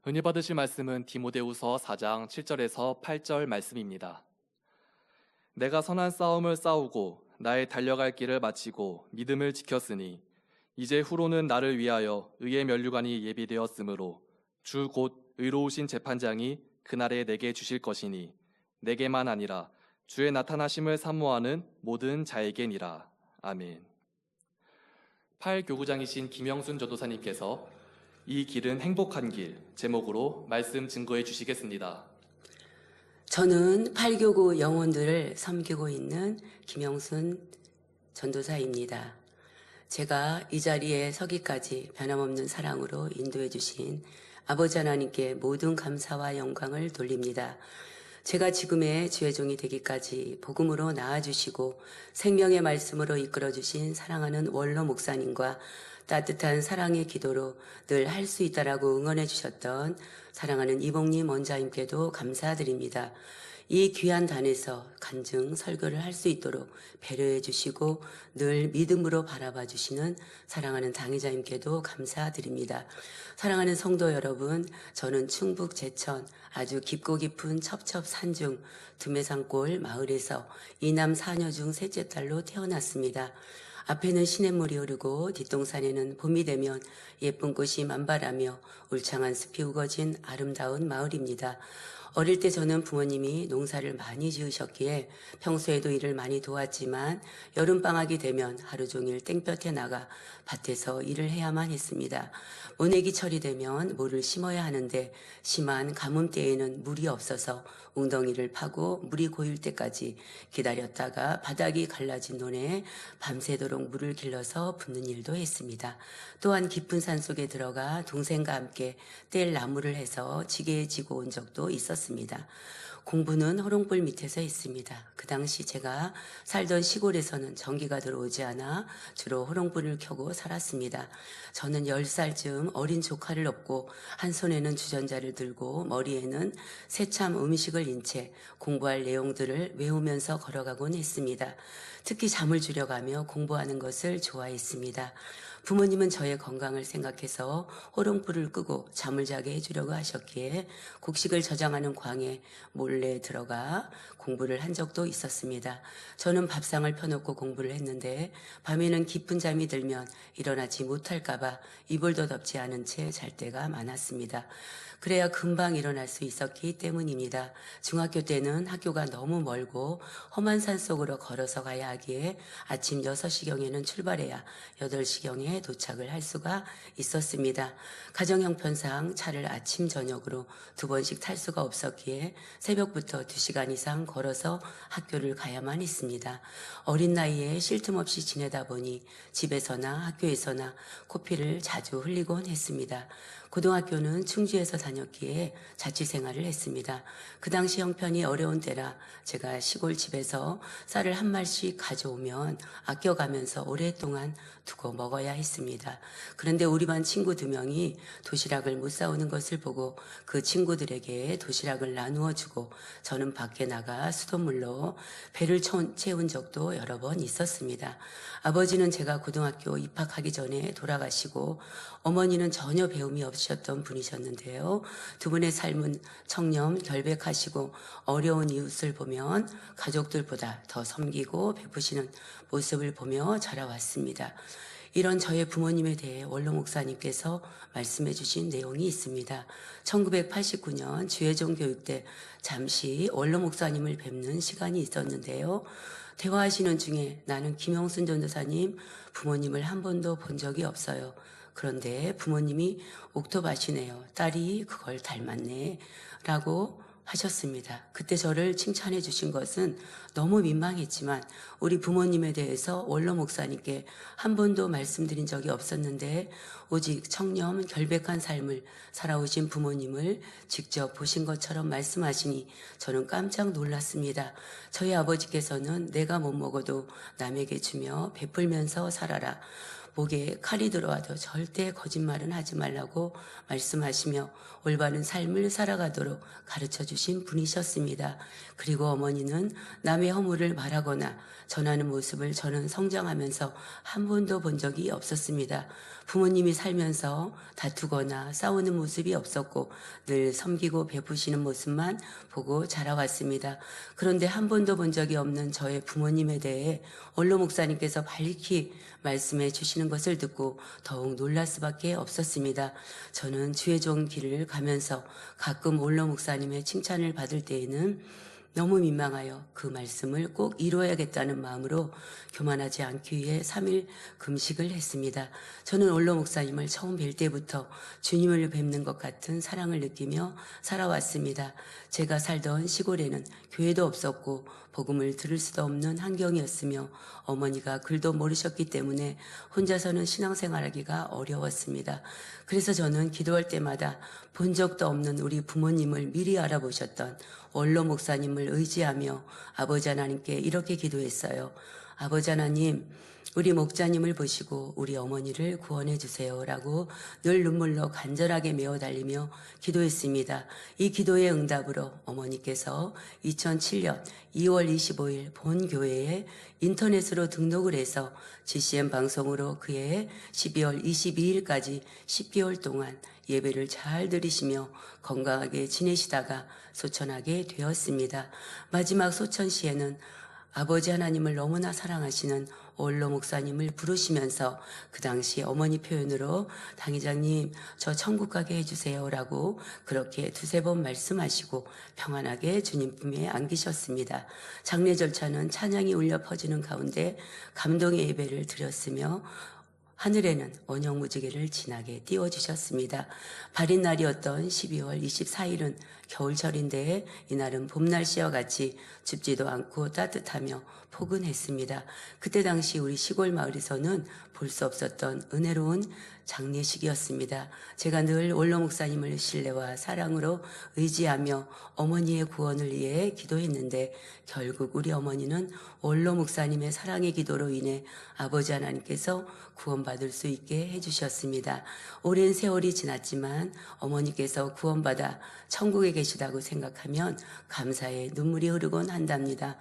은혜 받으실 말씀은 디모데후서 4장 7절에서 8절 말씀입니다. 내가 선한 싸움을 싸우고 나의 달려갈 길을 마치고 믿음을 지켰으니 이제 후로는 나를 위하여 의의 면류관이 예비되었으므로 주 곧 의로우신 재판장이 그날에 내게 주실 것이니 내게만 아니라 주의 나타나심을 사모하는 모든 자에게니라. 아멘. 8교구장이신 김영순 전도사님께서 이 길은 행복한 길 제목으로 말씀 증거해 주시겠습니다. 저는 8교구 영혼들을 섬기고 있는 김영순 전도사입니다. 제가 이 자리에 서기까지 변함없는 사랑으로 인도해 주신 아버지 하나님께 모든 감사와 영광을 돌립니다. 제가 지금의 주의 종이 되기까지 복음으로 낳아주시고 생명의 말씀으로 이끌어주신 사랑하는 원로 목사님과 따뜻한 사랑의 기도로 늘 할 수 있다라고 응원해 주셨던 사랑하는 이봉님 원자님께도 감사드립니다. 이 귀한 단에서 간증 설교를 할 수 있도록 배려해 주시고 늘 믿음으로 바라봐 주시는 사랑하는 당회자님께도 감사드립니다. 사랑하는 성도 여러분, 저는 충북 제천 아주 깊고 깊은 첩첩산중 두메산골 마을에서 이남 사녀 중 셋째 딸로 태어났습니다. 앞에는 시냇물이 흐르고 뒷동산에는 봄이 되면 예쁜 꽃이 만발하며 울창한 숲이 우거진 아름다운 마을입니다. 어릴 때 저는 부모님이 농사를 많이 지으셨기에 평소에도 일을 많이 도왔지만 여름방학이 되면 하루 종일 땡볕에 나가 밭에서 일을 해야만 했습니다. 모내기철이 되면 물을 심어야 하는데 심한 가뭄때에는 물이 없어서 웅덩이를 파고 물이 고일 때까지 기다렸다가 바닥이 갈라진 논에 밤새도록 물을 길러서 붓는 일도 했습니다. 또한 깊은 산속에 들어가 동생과 함께 뗄 나무를 해서 지게에 지고 온 적도 있었습니다. 공부는 호롱불 밑에서 했습니다. 그 당시 제가 살던 시골에서는 전기가 들어오지 않아 주로 호롱불을 켜고 살았습니다. 저는 10살쯤 어린 조카를 업고 한 손에는 주전자를 들고 머리에는 새참 음식을 인 채 공부할 내용들을 외우면서 걸어가곤 했습니다. 특히 잠을 줄여가며 공부하는 것을 좋아했습니다. 부모님은 저의 건강을 생각해서 호롱불을 끄고 잠을 자게 해주려고 하셨기에 곡식을 저장하는 광에 몰래 들어가 공부를 한 적도 있었습니다. 저는 밥상을 펴놓고 공부를 했는데 밤에는 깊은 잠이 들면 일어나지 못할까봐 이불도 덮지 않은 채 잘 때가 많았습니다. 그래야 금방 일어날 수 있었기 때문입니다. 중학교 때는 학교가 너무 멀고 험한 산 속으로 걸어서 가야 하기에 아침 6시경에는 출발해야 8시경에 도착을 할 수가 있었습니다. 가정 형편상 차를 아침 저녁으로 2번씩 탈 수가 없었기에 새벽부터 2시간 이상 걸어서 학교를 가야만 했습니다. 어린 나이에 쉴 틈 없이 지내다 보니 집에서나 학교에서나 코피를 자주 흘리곤 했습니다. 고등학교는 충주에서 다녔기에 자취생활을 했습니다. 그 당시 형편이 어려운 때라 제가 시골 집에서 쌀을 한 말씩 가져오면 아껴가면서 오랫동안 두고 먹어야 했습니다. 그런데 우리 반 친구 2명이 도시락을 못 사오는 것을 보고 그 친구들에게 도시락을 나누어 주고 저는 밖에 나가 수돗물로 배를 채운 적도 여러 번 있었습니다. 아버지는 제가 고등학교 입학하기 전에 돌아가시고 어머니는 전혀 배움이 없으셨던 분이셨는데요. 두 분의 삶은 청렴 결백하시고 어려운 이웃을 보면 가족들보다 더 섬기고 베푸시는 모습을 보며 자라왔습니다. 이런 저의 부모님에 대해 원로 목사님께서 말씀해 주신 내용이 있습니다. 1989년 주혜종 교육 때 잠시 원로 목사님을 뵙는 시간이 있었는데요. 대화하시는 중에 나는 김영순 전도사님 부모님을 한 번도 본 적이 없어요. 그런데 부모님이 옥토밭이네요. 딸이 그걸 닮았네 라고 하셨습니다. 그때 저를 칭찬해 주신 것은 너무 민망했지만 우리 부모님에 대해서 원로 목사님께 한 번도 말씀드린 적이 없었는데 오직 청렴 결백한 삶을 살아오신 부모님을 직접 보신 것처럼 말씀하시니 저는 깜짝 놀랐습니다. 저희 아버지께서는 내가 못 먹어도 남에게 주며 베풀면서 살아라. 목에 칼이 들어와도 절대 거짓말은 하지 말라고 말씀하시며 올바른 삶을 살아가도록 가르쳐 주신 분이셨습니다. 그리고 어머니는 남의 허물을 말하거나 전하는 모습을 저는 성장하면서 한 번도 본 적이 없었습니다. 부모님이 살면서 다투거나 싸우는 모습이 없었고 늘 섬기고 베푸시는 모습만 보고 자라왔습니다. 그런데 한 번도 본 적이 없는 저의 부모님에 대해 원로 목사님께서 밝히 말씀해 주시는 것을 듣고 더욱 놀랄 수밖에 없었습니다. 저는 주의 종 길을 가면서 가끔 원로 목사님의 칭찬을 받을 때에는 너무 민망하여 그 말씀을 꼭 이루어야겠다는 마음으로 교만하지 않기 위해 3일 금식을 했습니다. 저는 원로 목사님을 처음 뵐 때부터 주님을 뵙는 것 같은 사랑을 느끼며 살아왔습니다. 제가 살던 시골에는 교회도 없었고 복음을 들을 수도 없는 환경이었으며 어머니가 글도 모르셨기 때문에 혼자서는 신앙생활하기가 어려웠습니다. 그래서 저는 기도할 때마다 본 적도 없는 우리 부모님을 미리 알아보셨던 원로 목사님을 의지하며 아버지 하나님께 이렇게 기도했어요. 아버지 하나님, 우리 목자님을 보시고 우리 어머니를 구원해 주세요 라고 늘 눈물로 간절하게 메어 달리며 기도했습니다. 이 기도의 응답으로 어머니께서 2007년 2월 25일 본 교회에 인터넷으로 등록을 해서 GCN 방송으로 그해 12월 22일까지 10개월 동안 예배를 잘 들으시며 건강하게 지내시다가 소천하게 되었습니다. 마지막 소천 시에는 아버지 하나님을 너무나 사랑하시는 원로 목사님을 부르시면서 그 당시 어머니 표현으로 당회장님 저 천국 가게 해주세요 라고 그렇게 두세 번 말씀하시고 평안하게 주님 품에 안기셨습니다. 장례 절차는 찬양이 울려 퍼지는 가운데 감동의 예배를 드렸으며 하늘에는 원형무지개를 진하게 띄워주셨습니다. 바린 날이었던 12월 24일은 겨울철인데 이날은 봄 날씨와 같이 춥지도 않고 따뜻하며 포근했습니다. 그때 당시 우리 시골 마을에서는 볼 수 없었던 은혜로운 장례식이었습니다. 제가 늘 원로 목사님을 신뢰와 사랑으로 의지하며 어머니의 구원을 위해 기도했는데 결국 우리 어머니는 원로 목사님의 사랑의 기도로 인해 아버지 하나님께서 구원받을 수 있게 해주셨습니다. 오랜 세월이 지났지만 어머니께서 구원받아 천국에 계시다고 생각하면 감사의 눈물이 흐르곤 한답니다.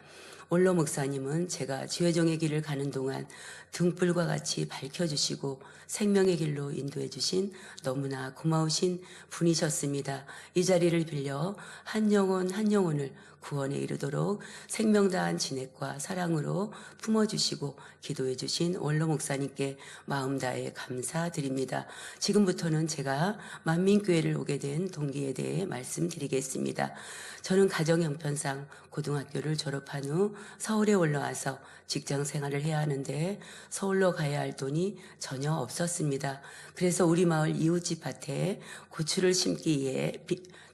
원로 목사님은 제가 지회종의 길을 가는 동안 등불과 같이 밝혀주시고 생명의 길로 인도해 주신 너무나 고마우신 분이셨습니다. 이 자리를 빌려 한 영혼 한 영혼을 구원에 이르도록 생명 다한 진액과 사랑으로 품어주시고 기도해 주신 원로 목사님께 마음 다해 감사드립니다. 지금부터는 제가 만민교회를 오게 된 동기에 대해 말씀드리겠습니다. 저는 가정 형편상 고등학교를 졸업한 후 서울에 올라와서 직장 생활을 해야 하는데 서울로 가야 할 돈이 전혀 없었습니다. 그래서 우리 마을 이웃집 밭에 고추를 심기 위해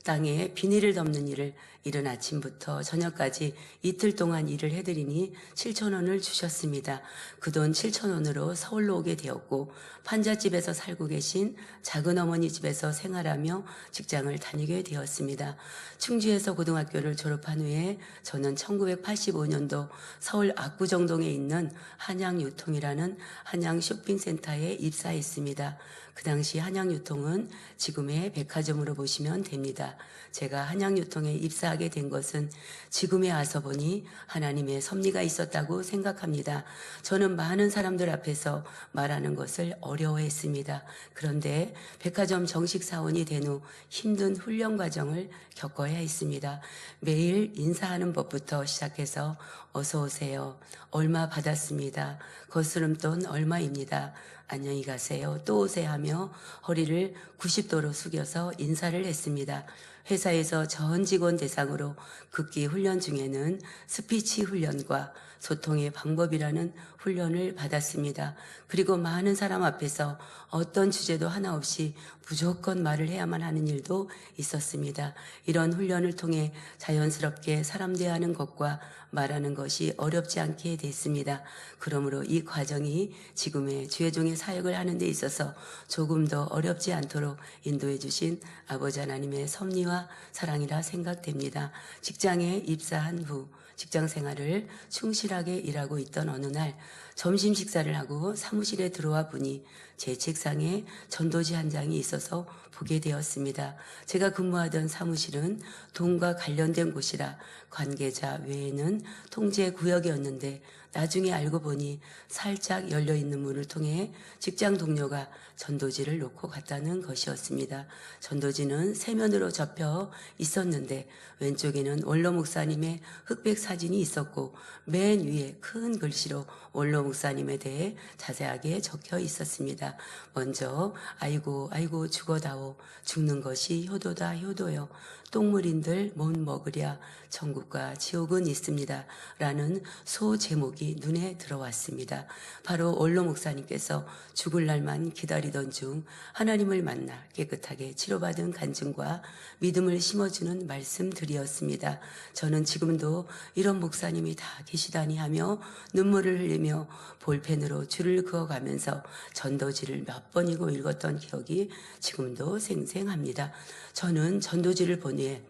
땅에 비닐을 덮는 일을 이른 아침부터 저녁까지 이틀 동안 일을 해드리니 7,000원을 주셨습니다. 그 돈 7,000원으로 서울로 오게 되었고 판잣집에서 살고 계신 작은 어머니 집에서 생활하며 직장을 다니게 되었습니다. 충주에서 고등학교를 졸업한 후에 저는 1985년도 서울 압구정동에 있는 한양유통이라는 한양 쇼핑센터에 입사했습니다. 그 당시 한양유통은 지금의 백화점으로 보시면 됩니다. 제가 한양유통에 입사하게 된 것은 지금에 와서 보니 하나님의 섭리가 있었다고 생각합니다. 저는 많은 사람들 앞에서 말하는 것을 어려워했습니다. 그런데 백화점 정식 사원이 된 후 힘든 훈련 과정을 겪어야 했습니다. 매일 인사하는 법부터 시작해서 어서 오세요. 얼마 받았습니다. 거스름돈 얼마입니다. 안녕히 가세요. 또 오세요 하며 허리를 90도로 숙여서 인사를 했습니다. 회사에서 전 직원 대상으로 극기 훈련 중에는 스피치 훈련과 소통의 방법이라는 훈련을 받았습니다. 그리고 많은 사람 앞에서 어떤 주제도 하나 없이 무조건 말을 해야만 하는 일도 있었습니다. 이런 훈련을 통해 자연스럽게 사람 대하는 것과 말하는 것이 어렵지 않게 됐습니다. 그러므로 이 과정이 지금의 주의종의 사역을 하는 데 있어서 조금 더 어렵지 않도록 인도해 주신 아버지 하나님의 섭리와 사랑이라 생각됩니다. 직장에 입사한 후 직장 생활을 충실하게 일하고 있던 어느 날 점심 식사를 하고 사무실에 들어와 보니 제 책상에 전도지 한 장이 있어서 보게 되었습니다. 제가 근무하던 사무실은 돈과 관련된 곳이라 관계자 외에는 통제 구역이었는데 나중에 알고 보니 살짝 열려있는 문을 통해 직장 동료가 전도지를 놓고 갔다는 것이었습니다. 전도지는 세면으로 접혀 있었는데 왼쪽에는 원로 목사님의 흑백 사진이 있었고 맨 위에 큰 글씨로 원로 목사님에 대해 자세하게 적혀 있었습니다. 먼저 아이고 아이고 죽어다오 죽는 것이 효도다 효도요 똥물인들 못 먹으랴 천국과 지옥은 있습니다 라는 소 제목이 눈에 들어왔습니다. 바로 원로 목사님께서 죽을 날만 기다리던 중 하나님을 만나 깨끗하게 치료받은 간증과 믿음을 심어주는 말씀들이었습니다. 저는 지금도 이런 목사님이 다 계시다니 하며 눈물을 흘리며 볼펜으로 줄을 그어가면서 전도지를 몇 번이고 읽었던 기억이 지금도 생생합니다. 저는 전도지를 본 후에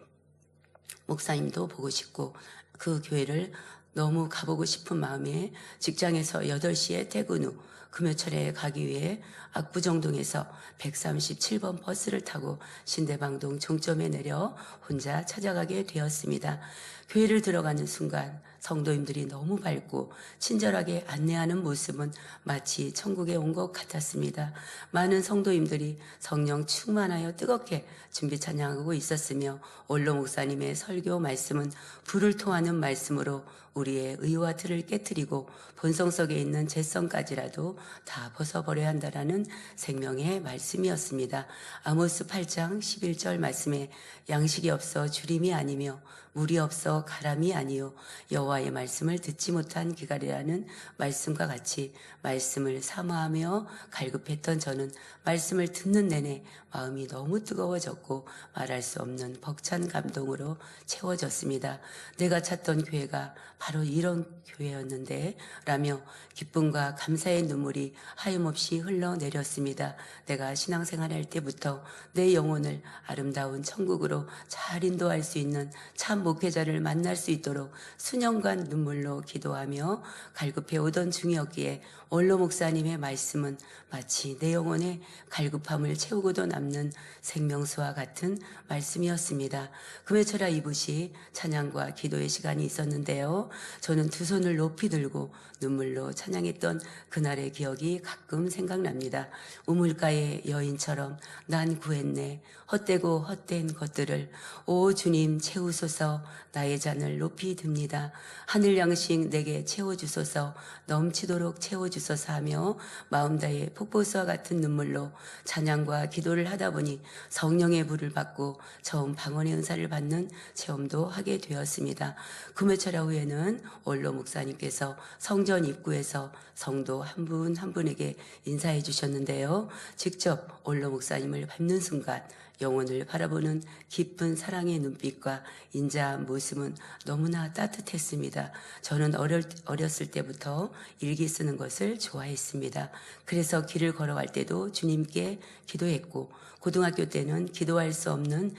목사님도 보고 싶고 그 교회를 너무 가보고 싶은 마음에 직장에서 8시에 퇴근 후 금요철에 가기 위해 압구정동에서 137번 버스를 타고 신대방동 종점에 내려 혼자 찾아가게 되었습니다. 교회를 들어가는 순간 성도님들이 너무 밝고 친절하게 안내하는 모습은 마치 천국에 온 것 같았습니다. 많은 성도님들이 성령 충만하여 뜨겁게 준비 찬양하고 있었으며 원로 목사님의 설교 말씀은 불을 통하는 말씀으로 우리의 의와 틀을 깨트리고 본성 속에 있는 죄성까지라도 다 벗어버려야 한다라는 생명의 말씀이었습니다. 아모스 8장 11절 말씀에 양식이 없어 주림이 아니며 물이 없어 가람이 아니요 여호와의 말씀을 듣지 못한 기갈이라는 말씀과 같이 말씀을 사모하며 갈급했던 저는 말씀을 듣는 내내 마음이 너무 뜨거워졌고 말할 수 없는 벅찬 감동으로 채워졌습니다. 내가 찾던 교회가 바로 이런 교회였는데 라며 기쁨과 감사의 눈물이 하염없이 흘러내렸습니다. 내가 신앙생활 할 때부터 내 영혼을 아름다운 천국으로 잘 인도할 수 있는 참 목회자를 만날 수 있도록 수년간 눈물로 기도하며 갈급해 오던 중이었기에 원로 목사님의 말씀은 마치 내 영혼의 갈급함을 채우고도 남는 생명수와 같은 말씀이었습니다. 금요철야 이붓이 찬양과 기도의 시간이 있었는데요. 저는 두 손을 높이 들고 눈물로 찬양했던 그날의 기억이 가끔 생각납니다. 우물가의 여인처럼 난 구했네. 헛되고 헛된 것들을 오 주님 채우소서. 나의 잔을 높이 듭니다. 하늘 양식 내게 채워주소서. 넘치도록 채워주소서 하며 마음 다해 폭포수와 같은 눈물로 찬양과 기도를 하다 보니 성령의 불을 받고 처음 방언의 은사를 받는 체험도 하게 되었습니다. 금요철야 후에는 원로 목사님께서 성전 입구에서 성도 한 분 한 분에게 인사해 주셨는데요. 직접 원로 목사님을 뵙는 순간 영혼을 바라보는 깊은 사랑의 눈빛과 인자한 모습은 너무나 따뜻했습니다. 저는 어렸을 때부터 일기 쓰는 것을 좋아했습니다. 그래서 길을 걸어갈 때도 주님께 기도했고 고등학교 때는 기도할 수 없는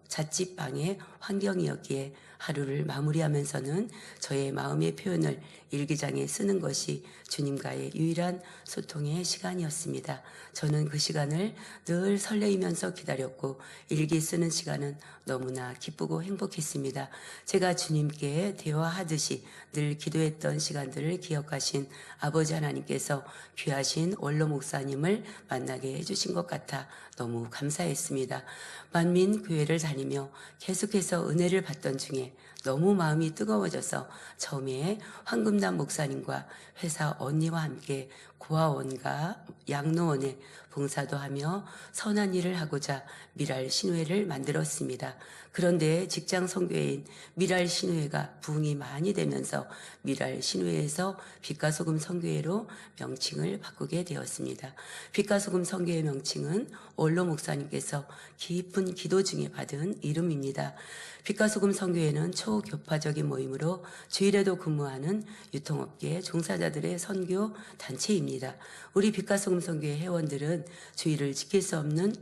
자취방의 환경이었기에 하루를 마무리하면서는 저의 마음의 표현을 일기장에 쓰는 것이 주님과의 유일한 소통의 시간이었습니다. 저는 그 시간을 늘 설레이면서 기다렸고 일기 쓰는 시간은 너무나 기쁘고 행복했습니다. 제가 주님께 대화하듯이 늘 기도했던 시간들을 기억하신 아버지 하나님께서 귀하신 원로 목사님을 만나게 해주신 것 같아 너무 감사했습니다. 만민교회를 다니며 계속해서 은혜를 받던 중에 너무 마음이 뜨거워져서 처음에 황금남 목사님과 회사 언니와 함께 고아원과 양로원에 봉사도 하며 선한 일을 하고자 미랄 신회를 만들었습니다. 그런데 직장 선교회인 미랄 신회가 부흥이 많이 되면서 미랄 신회에서 빛과 소금 선교회로 명칭을 바꾸게 되었습니다. 빛과 소금 선교회 명칭은 원로 목사님께서 깊은 기도 중에 받은 이름입니다. 빛과 소금 선교회는 초교파적인 모임으로 주일에도 근무하는 유통업계 종사자들의 선교 단체입니다. 우리 빛과 소금 선교회 회원들은 주일을 지킬 수 없는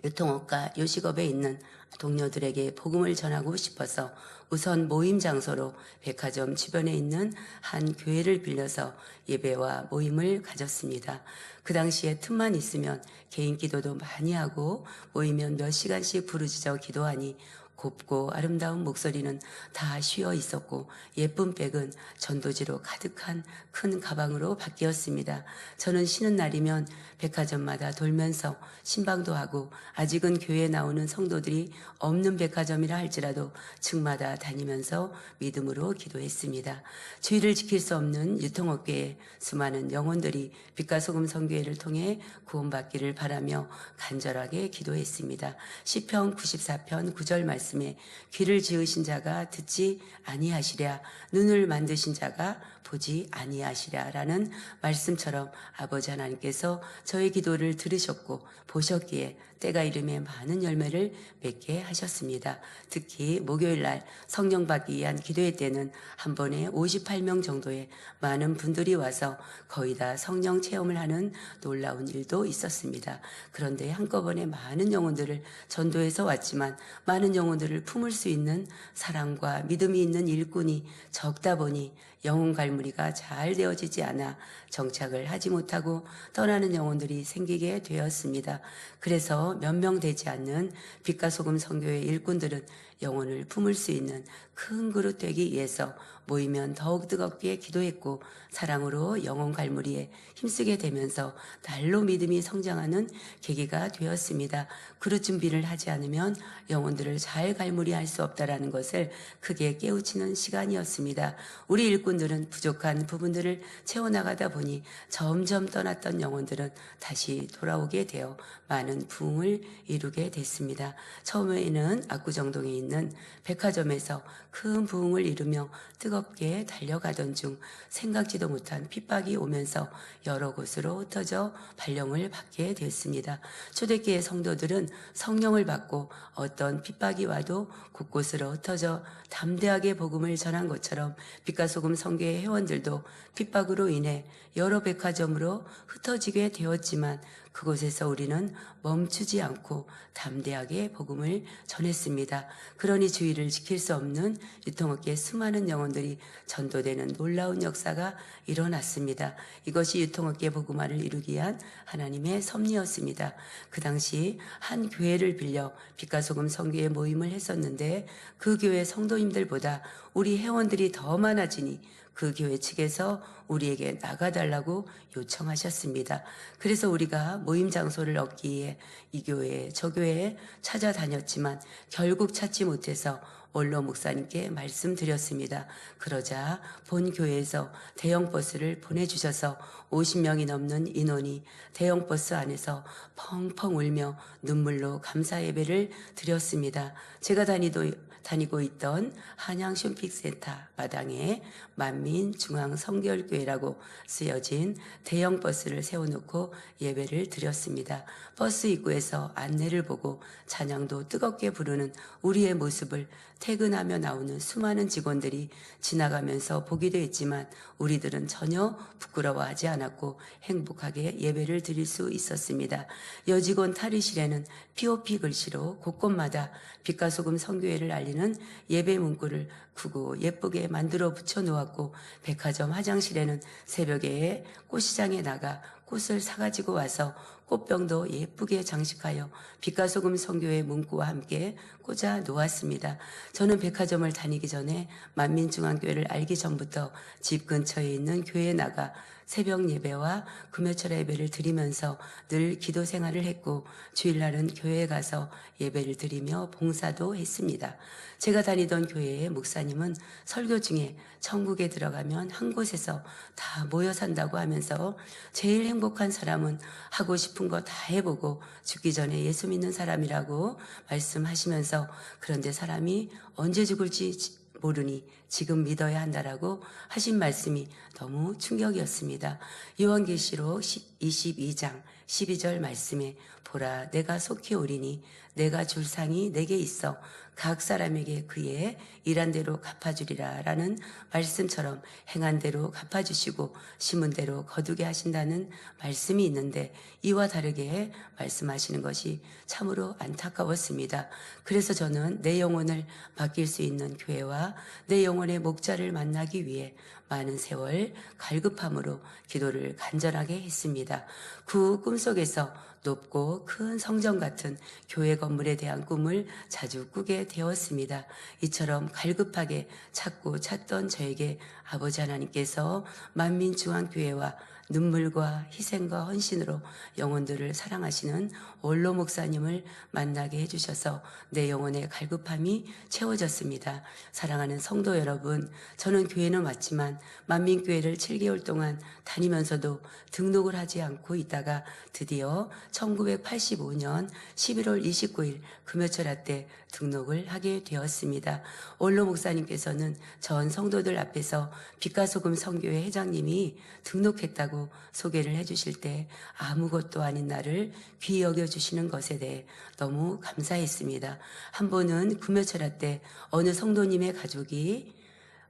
유통업과 요식업에 있는 동료들에게 복음을 전하고 싶어서 우선 모임 장소로 백화점 주변에 있는 한 교회를 빌려서 예배와 모임을 가졌습니다. 그 당시에 틈만 있으면 개인 기도도 많이 하고 모이면 몇 시간씩 부르짖어 기도하니 곱고 아름다운 목소리는 다 쉬어 있었고 예쁜 백은 전도지로 가득한 큰 가방으로 바뀌었습니다. 저는 쉬는 날이면 백화점마다 돌면서 신방도 하고 아직은 교회에 나오는 성도들이 없는 백화점이라 할지라도 층마다 다니면서 믿음으로 기도했습니다. 주의를 지킬 수 없는 유통업계에 수많은 영혼들이 빛과 소금 선교회를 통해 구원받기를 바라며 간절하게 기도했습니다. 시편 94편 9절 말씀에 귀를 지으신 자가 듣지 아니하시랴 눈을 만드신 자가 보지 아니하시랴 라는 말씀처럼 아버지 하나님께서 저의 기도를 들으셨고 보셨기에 때가 이름에 많은 열매를 맺게 하셨습니다. 특히 목요일날 성령 받기 위한 기도회 때는 한 번에 58명 정도의 많은 분들이 와서 거의 다 성령 체험을 하는 놀라운 일도 있었습니다. 그런데 한꺼번에 많은 영혼들을 전도해서 왔지만 많은 영혼들을 품을 수 있는 사랑과 믿음이 있는 일꾼이 적다 보니 영혼 갈무리가 잘 되어지지 않아 정착을 하지 못하고 떠나는 영혼들이 생기게 되었습니다. 그래서 몇 명 되지 않는 빛과 소금 선교회 일꾼들은 영혼을 품을 수 있는 큰 그릇 되기 위해서 모이면 더욱 뜨겁게 기도했고 사랑으로 영혼 갈무리에 힘쓰게 되면서 날로 믿음이 성장하는 계기가 되었습니다. 그릇 준비를 하지 않으면 영혼들을 잘 갈무리할 수 없다라는 것을 크게 깨우치는 시간이었습니다. 우리 일꾼들은 부족한 부분들을 채워나가다 보니 점점 떠났던 영혼들은 다시 돌아오게 되어 많은 부흥을 이루게 됐습니다. 처음에는 압구정동에 있는 백화점에서 큰 부흥을 이루며 뜨겁게 달려가던 중 생각지도 못한 핍박이 오면서 여러 곳으로 흩어져 발령을 받게 됐습니다. 초대교회 성도들은 성령을 받고 어떤 핍박이 와도 곳곳으로 흩어져 담대하게 복음을 전한 것처럼 빛과 소금 선교회 회원들도 핍박으로 인해 여러 백화점으로 흩어지게 되었지만 그곳에서 우리는 멈추지 않고 담대하게 복음을 전했습니다. 그러니 주의를 지킬 수 없는 유통업계의 수많은 영혼들이 전도되는 놀라운 역사가 일어났습니다. 이것이 유통업계 복음화를 이루기 위한 하나님의 섭리였습니다. 그 당시 한 교회를 빌려 빛과 소금 선교회 모임을 했었는데 그 교회 성도님들보다 우리 회원들이 더 많아지니 그 교회 측에서 우리에게 나가달라고 요청하셨습니다. 그래서 우리가 모임 장소를 얻기 위해 이 교회, 저 교회에 찾아다녔지만 결국 찾지 못해서 원로 목사님께 말씀드렸습니다. 그러자 본 교회에서 대형 버스를 보내주셔서 50명이 넘는 인원이 대형 버스 안에서 펑펑 울며 눈물로 감사 예배를 드렸습니다. 제가 다니고 있던 한양 쇼핑센터 마당에 만민중앙성결교회라고 쓰여진 대형 버스를 세워놓고 예배를 드렸습니다. 버스 입구에서 안내를 보고 찬양도 뜨겁게 부르는 우리의 모습을 퇴근하며 나오는 수많은 직원들이 지나가면서 보기도 했지만 우리들은 전혀 부끄러워하지 않았고 행복하게 예배를 드릴 수 있었습니다. 여직원 탈의실에는 POP 글씨로 곳곳마다 빛과 소금 선교회를 알리는 예배 문구를 크고 예쁘게 만들어 붙여 놓았고 백화점 화장실에는 새벽에 꽃시장에 나가 꽃을 사가지고 와서 꽃병도 예쁘게 장식하여 빛과 소금 선교회 문구와 함께 꽂아 놓았습니다. 저는 백화점을 다니기 전에 만민중앙교회를 알기 전부터 집 근처에 있는 교회에 나가 새벽 예배와 금요철 예배를 드리면서 늘 기도 생활을 했고 주일날은 교회에 가서 예배를 드리며 봉사도 했습니다. 제가 다니던 교회의 목사님은 설교 중에 천국에 들어가면 한 곳에서 다 모여 산다고 하면서 제일 행복한 사람은 하고 싶은 거 다 해보고 죽기 전에 예수 믿는 사람이라고 말씀하시면서 그런데 사람이 언제 죽을지 모르니 지금 믿어야 한다라고 하신 말씀이 너무 충격이었습니다. 요한계시록 22장 12절 말씀에 보라 내가 속히 오리니 내가 줄 상이 내게 있어 각 사람에게 그의 일한 대로 갚아주리라 라는 말씀처럼 행한 대로 갚아주시고 심은 대로 거두게 하신다는 말씀이 있는데 이와 다르게 말씀하시는 것이 참으로 안타까웠습니다. 그래서 저는 내 영혼을 맡길 수 있는 교회와 내 영혼의 목자를 만나기 위해 많은 세월 갈급함으로 기도를 간절하게 했습니다. 그 꿈속에서 높고 큰 성전 같은 교회 건물에 대한 꿈을 자주 꾸게 되었습니다. 이처럼 갈급하게 찾던 저에게 아버지 하나님께서 만민중앙교회와 눈물과 희생과 헌신으로 영혼들을 사랑하시는 원로 목사님을 만나게 해주셔서 내 영혼의 갈급함이 채워졌습니다. 사랑하는 성도 여러분, 저는 교회는 왔지만 만민교회를 7개월 동안 다니면서도 등록을 하지 않고 있다가 드디어 1985년 11월 29일 금요철야 때 등록을 하게 되었습니다. 원로 목사님께서는 전 성도들 앞에서 빛과 소금 선교회 회장님이 등록했다고 소개를 해주실 때 아무것도 아닌 나를 귀히 여겨주시는 것에 대해 너무 감사했습니다. 한 번은 금요철야 때 어느 성도님의 가족이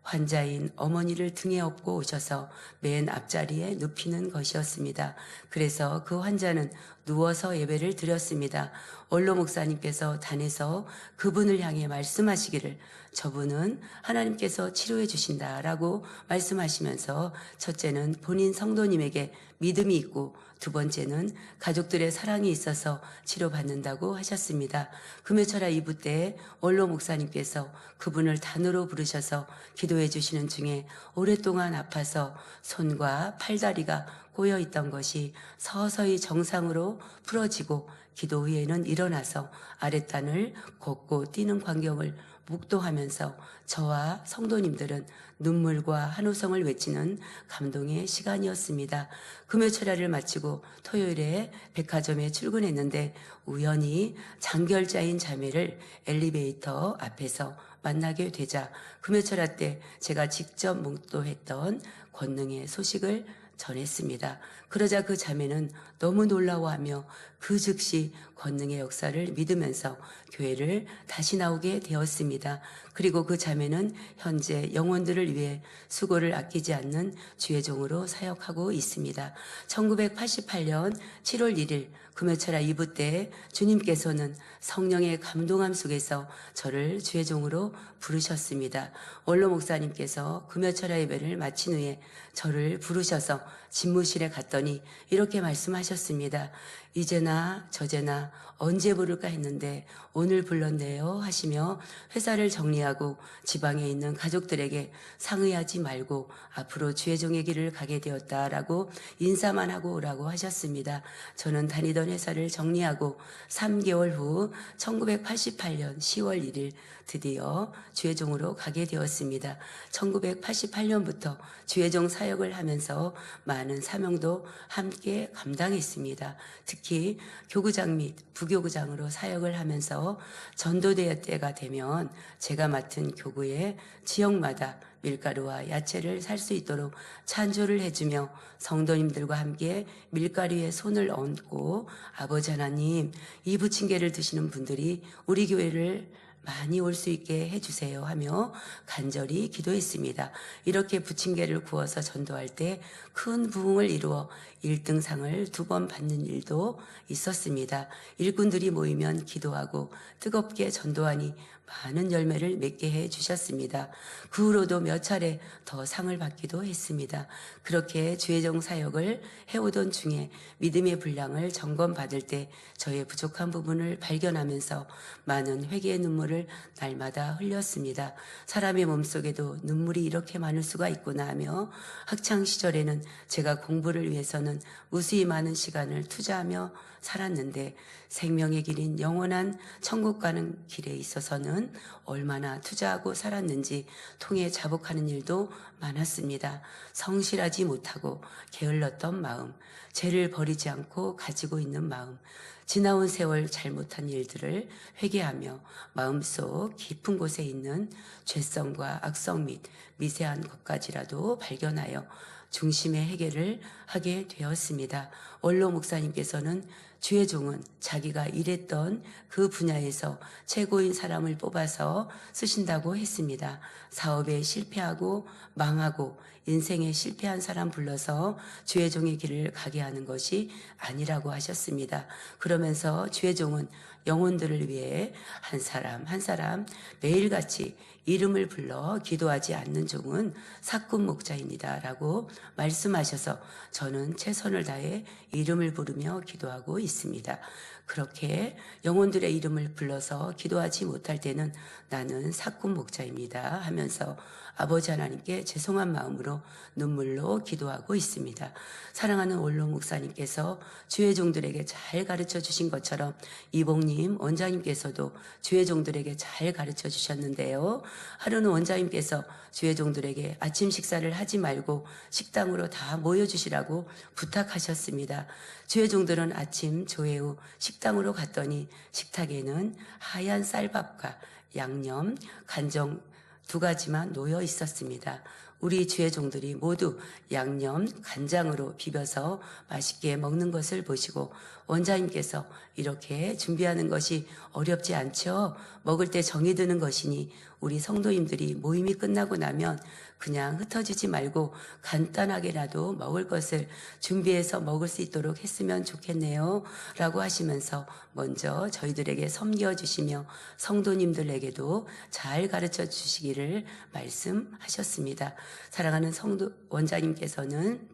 환자인 어머니를 등에 업고 오셔서 맨 앞자리에 눕히는 것이었습니다. 그래서 그 환자는 누워서 예배를 드렸습니다. 원로 목사님께서 단에서 그분을 향해 말씀하시기를 저분은 하나님께서 치료해 주신다라고 말씀하시면서 첫째는 본인 성도님에게 믿음이 있고 두 번째는 가족들의 사랑이 있어서 치료받는다고 하셨습니다. 금요철야 2부 때 원로 목사님께서 그분을 단으로 부르셔서 기도해 주시는 중에 오랫동안 아파서 손과 팔다리가 꼬여 있던 것이 서서히 정상으로 풀어지고 기도 후에는 일어나서 아랫단을 걷고 뛰는 광경을 묵도하면서 저와 성도님들은 눈물과 한호성을 외치는 감동의 시간이었습니다. 금요철야를 마치고 토요일에 백화점에 출근했는데 우연히 장결자인 자매를 엘리베이터 앞에서 만나게 되자 금요철야 때 제가 직접 묵도했던 권능의 소식을 전했습니다. 그러자 그 자매는 너무 놀라워하며 그 즉시 권능의 역사를 믿으면서 교회를 다시 나오게 되었습니다. 그리고 그 자매는 현재 영혼들을 위해 수고를 아끼지 않는 주의 종으로 사역하고 있습니다. 1988년 7월 1일 금요철야 2부 때 주님께서는 성령의 감동함 속에서 저를 주의 종으로 부르셨습니다. 원로 목사님께서 금요철야 예배를 마친 후에 저를 부르셔서 집무실에 갔더니 이렇게 말씀하셨습니다. 이제나 저제나 언제 부를까 했는데 오늘 불렀네요 하시며 회사를 정리하고 지방에 있는 가족들에게 상의하지 말고 앞으로 주의 종의 길을 가게 되었다라고 인사만 하고 오라고 하셨습니다. 저는 다니던 회사를 정리하고 3개월 후 1988년 10월 1일 드디어 주의 종으로 가게 되었습니다. 1988년부터 주의 종 사역을 하면서 많은 사명도 함께 감당했습니다. 특히 교구장 및 부교구장으로 사역을 하면서 전도대회 때가 되면 제가 맡은 교구의 지역마다 밀가루와 야채를 살 수 있도록 찬조를 해주며 성도님들과 함께 밀가루에 손을 얹고 아버지 하나님 이 부침개를 드시는 분들이 우리 교회를 많이 올 수 있게 해주세요 하며 간절히 기도했습니다. 이렇게 부침개를 구워서 전도할 때 큰 부흥을 이루어 1등상을 2번 받는 일도 있었습니다. 일꾼들이 모이면 기도하고 뜨겁게 전도하니 많은 열매를 맺게 해 주셨습니다. 그 후로도 몇 차례 더 상을 받기도 했습니다. 그렇게 주의종 사역을 해오던 중에 믿음의 분량을 점검받을 때 저의 부족한 부분을 발견하면서 많은 회개의 눈물을 날마다 흘렸습니다. 사람의 몸속에도 눈물이 이렇게 많을 수가 있구나 하며 학창 시절에는 제가 공부를 위해서는 무수히 많은 시간을 투자하며 살았는데 생명의 길인 영원한 천국 가는 길에 있어서는 얼마나 투자하고 살았는지 통해 자복하는 일도 많았습니다. 성실하지 못하고 게을렀던 마음, 죄를 버리지 않고 가지고 있는 마음, 지나온 세월 잘못한 일들을 회개하며 마음속 깊은 곳에 있는 죄성과 악성 및 미세한 것까지라도 발견하여 중심의 해결을 하게 되었습니다. 원로 목사님께서는 주의종은 자기가 일했던 그 분야에서 최고인 사람을 뽑아서 쓰신다고 했습니다. 사업에 실패하고 망하고 인생에 실패한 사람 불러서 주의종의 길을 가게 하는 것이 아니라고 하셨습니다. 그러면서 주의종은 영혼들을 위해 한 사람 한 사람 매일같이 이름을 불러 기도하지 않는 종은 사꾼 목자입니다. 라고 말씀하셔서 저는 최선을 다해 이름을 부르며 기도하고 있습니다. 그렇게 영혼들의 이름을 불러서 기도하지 못할 때는 나는 사꾼 목자입니다 하면서 아버지 하나님께 죄송한 마음으로 눈물로 기도하고 있습니다. 사랑하는 원로 목사님께서 주의 종들에게 잘 가르쳐 주신 것처럼 이봉님 원장님께서도 주의 종들에게 잘 가르쳐 주셨는데요. 하루는 원장님께서 주의 종들에게 아침 식사를 하지 말고 식당으로 다 모여주시라고 부탁하셨습니다. 주의 종들은 아침 조회 후 식당으로 갔더니 식탁에는 하얀 쌀밥과 양념, 간장 2가지만 놓여 있었습니다. 우리 주의 종들이 모두 양념, 간장으로 비벼서 맛있게 먹는 것을 보시고 원장님께서 이렇게 준비하는 것이 어렵지 않죠? 먹을 때 정이 드는 것이니 우리 성도님들이 모임이 끝나고 나면 그냥 흩어지지 말고 간단하게라도 먹을 것을 준비해서 먹을 수 있도록 했으면 좋겠네요. 라고 하시면서 먼저 저희들에게 섬겨주시며 성도님들에게도 잘 가르쳐 주시기를 말씀하셨습니다. 사랑하는 성도 원장님께서는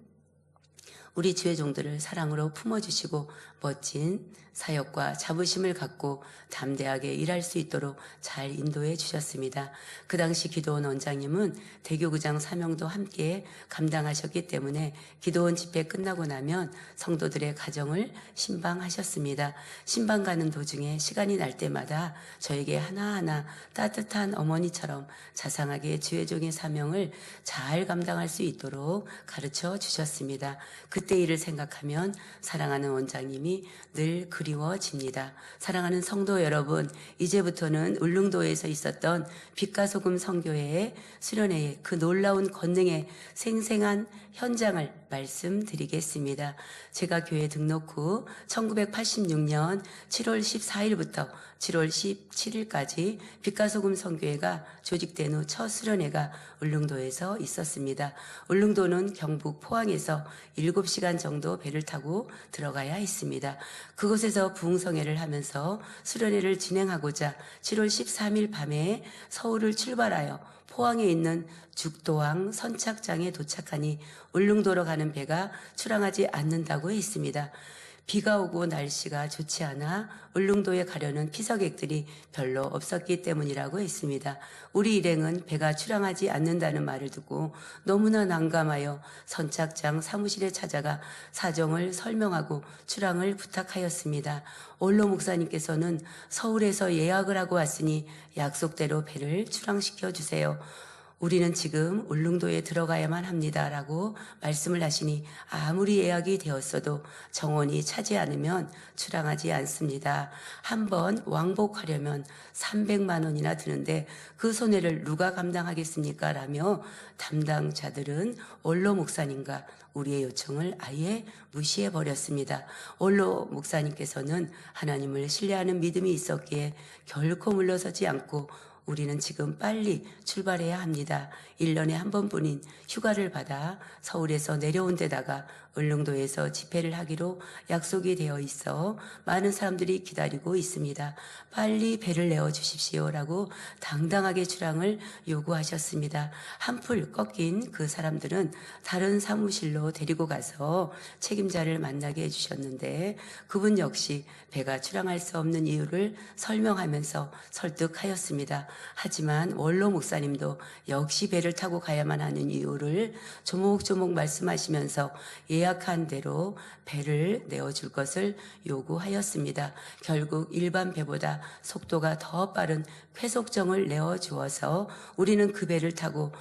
우리 주의 종들을 사랑으로 품어주시고 멋진 사역과 자부심을 갖고 담대하게 일할 수 있도록 잘 인도해 주셨습니다. 그 당시 기도원 원장님은 대교구장 사명도 함께 감당하셨기 때문에 기도원 집회 끝나고 나면 성도들의 가정을 신방하셨습니다. 신방 가는 도중에 시간이 날 때마다 저에게 하나하나 따뜻한 어머니처럼 자상하게 주의 종의 사명을 잘 감당할 수 있도록 가르쳐 주셨습니다. 그때 일을 생각하면 사랑하는 원장님이 늘 그리워집니다. 사랑하는 성도 여러분, 이제부터는 울릉도에서 있었던 빛과 소금 선교회의 수련회의 그 놀라운 권능의 생생한 현장을 말씀드리겠습니다. 제가 교회 등록 후 1986년 7월 14일부터 7월 17일까지 빛과 소금 선교회가 조직된 후 첫 수련회가 울릉도에서 있었습니다. 울릉도는 경북 포항에서 7시간 정도 배를 타고 들어가야 했습니다. 그곳에서 부흥성회를 하면서 수련회를 진행하고자 7월 13일 밤에 서울을 출발하여 포항에 있는 죽도항 선착장에 도착하니 울릉도로 가는 배가 출항하지 않는다고 했습니다. 비가 오고 날씨가 좋지 않아 울릉도에 가려는 피서객들이 별로 없었기 때문이라고 했습니다. 우리 일행은 배가 출항하지 않는다는 말을 듣고 너무나 난감하여 선착장 사무실에 찾아가 사정을 설명하고 출항을 부탁하였습니다. 원로 목사님께서는 서울에서 예약을 하고 왔으니 약속대로 배를 출항시켜 주세요. 우리는 지금 울릉도에 들어가야만 합니다. 라고 말씀을 하시니 아무리 예약이 되었어도 정원이 차지 않으면 출항하지 않습니다. 한번 왕복하려면 300만 원이나 드는데 그 손해를 누가 감당하겠습니까? 라며 담당자들은 원로 목사님과 우리의 요청을 아예 무시해버렸습니다. 원로 목사님께서는 하나님을 신뢰하는 믿음이 있었기에 결코 물러서지 않고 우리는 지금 빨리 출발해야 합니다. 1년에 한 번뿐인 휴가를 받아 서울에서 내려온 데다가 울릉도에서 집회를 하기로 약속이 되어 있어 많은 사람들이 기다리고 있습니다. 빨리 배를 내어주십시오라고 당당하게 출항을 요구하셨습니다. 한풀 꺾인 그 사람들은 다른 사무실로 데리고 가서 책임자를 만나게 해주셨는데 그분 역시 배가 출항할 수 없는 이유를 설명하면서 설득하였습니다. 하지만 원로 목사님도 역시 배를 타고 가야만 하는 이유를 조목조목 말씀하시면서 예약한 대로 배를 내어줄 것을 요구하였습니다. 결국 일반 배보다 속도가 더 빠른 회속정을 내어주어서 우리는 그 배를 타고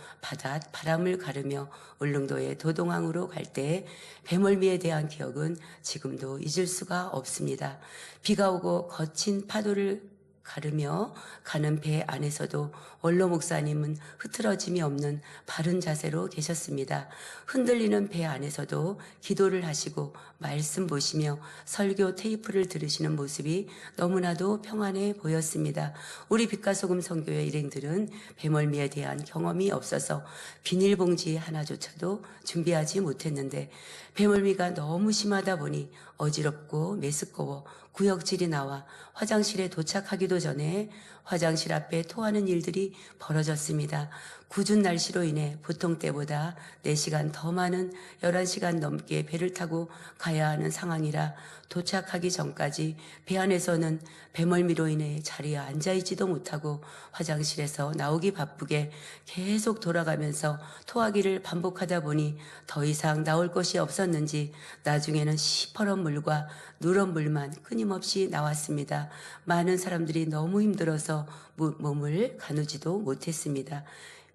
바람을 가르며 울릉도의 도동항으로 갈 때 배멀미에 대한 기억은 지금도 잊을 수가 없습니다. 비가 오고 거친 파도를 가르며 가는 배 안에서도 원로 목사님은 흐트러짐이 없는 바른 자세로 계셨습니다. 흔들리는 배 안에서도 기도를 하시고 말씀 보시며 설교 테이프를 들으시는 모습이 너무나도 평안해 보였습니다. 우리 빛과 소금 선교회 일행들은 배멀미에 대한 경험이 없어서 비닐봉지 하나조차도 준비하지 못했는데 배멀미가 너무 심하다 보니 어지럽고 메스꺼워 구역질이 나와 화장실에 도착하기도 전에 화장실 앞에 토하는 일들이 벌어졌습니다. 궂은 날씨로 인해 보통 때보다 4시간 더 많은 11시간 넘게 배를 타고 가야 하는 상황이라 도착하기 전까지 배 안에서는 배멀미로 인해 자리에 앉아있지도 못하고 화장실에서 나오기 바쁘게 계속 돌아가면서 토하기를 반복하다 보니 더 이상 나올 것이 없었는지 나중에는 시퍼런 물과 누런 물만 끊임없이 나왔습니다. 많은 사람들이 너무 힘들어서 몸을 가누지도 못했습니다.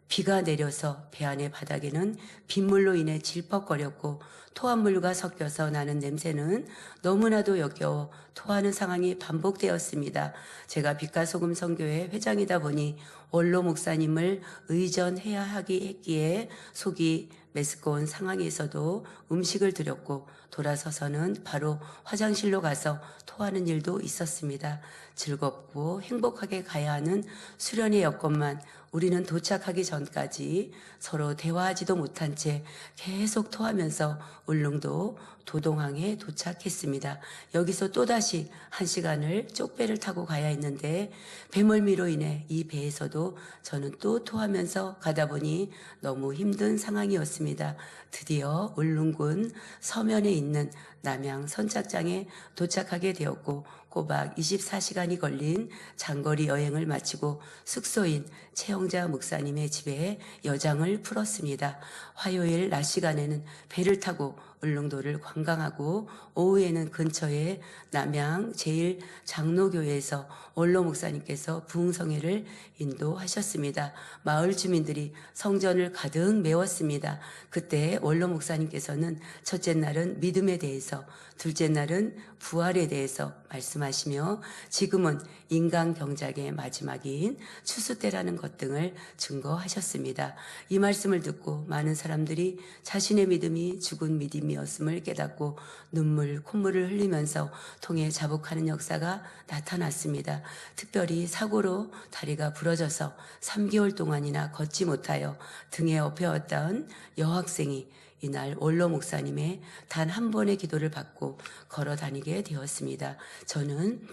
비가 내려서 배 안의 바닥에는 빗물로 인해 질퍽거렸고 토한물과 섞여서 나는 냄새는 너무나도 역겨워 토하는 상황이 반복되었습니다. 제가 빛과 소금 선교회 회장이다 보니 원로 목사님을 의전해야 했기에 속이 메스꺼운 상황에서도 음식을 드렸고 돌아서서는 바로 화장실로 가서 토하는 일도 있었습니다. 즐겁고 행복하게 가야 하는 수련의 여건만 우리는 도착하기 전까지 서로 대화하지도 못한 채 계속 토하면서 울릉도 도동항에 도착했습니다. 여기서 또다시 1시간을 쪽배를 타고 가야 했는데 배멀미로 인해 이 배에서도 저는 또 토하면서 가다 보니 너무 힘든 상황이었습니다. 드디어 울릉군 서면에 있는 남양 선착장에 도착하게 되었고 꼬박 24시간이 걸린 장거리 여행을 마치고 숙소인 최영자 목사님의 집에 여장을 풀었습니다. 화요일 낮 시간에는 배를 타고 울릉도를 관광하고 오후에는 근처의 남양 제1장로교회에서 원로 목사님께서 부흥성회를 인도하셨습니다. 마을 주민들이 성전을 가득 메웠습니다. 그때 원로 목사님께서는 첫째 날은 믿음에 대해서, 둘째 날은 부활에 대해서 말씀하시며 지금은 인간 경작의 마지막인 추수 때라는 것 등을 증거하셨습니다. 이 말씀을 듣고 많은 사람들이 자신의 믿음이 죽은 믿음이었음을 깨닫고 눈물, 콧물을 흘리면서 통에 자복하는 역사가 나타났습니다. 특별히 사고로 다리가 부러져서 3개월 동안이나 걷지 못하여 등에 업혀왔던 여학생이 이날 원로 목사님의 단 한 번의 기도를 받고 걸어 다니게 되었습니다. 저는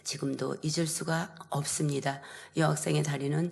지금도 잊을 수가 없습니다. 여학생의 다리는